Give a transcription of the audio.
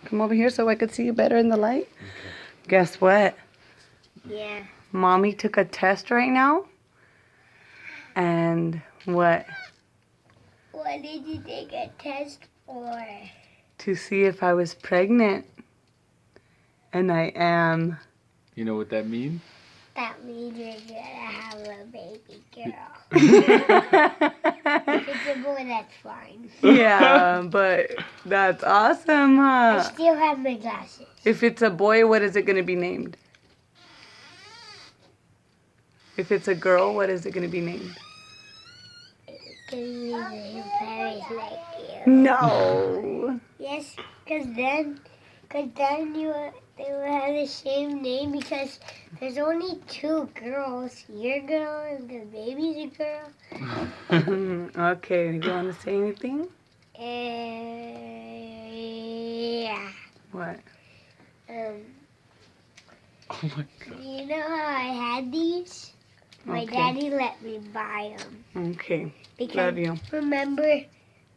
Come over here so I could see you better in the light. Okay. Guess what? Yeah. Mommy took a test right now. And what? What did you take a test for? To see if I was pregnant. And I am. You know what that means? That means you're gonna have a baby girl. If it's a boy, that's fine. Yeah, but that's awesome, I huh? still have my glasses. If it's a boy, what is it going to be named? If it's a girl, what is it going to be named? It's gonna be named Paris like you. No. Yes, because then they will have the same name because there's only 2 girls. Your girl and the baby's a girl. Okay, you want to say anything? Yeah. What? Oh my god. You know how I had these? My Okay. daddy let me buy them. Okay, Because love you. remember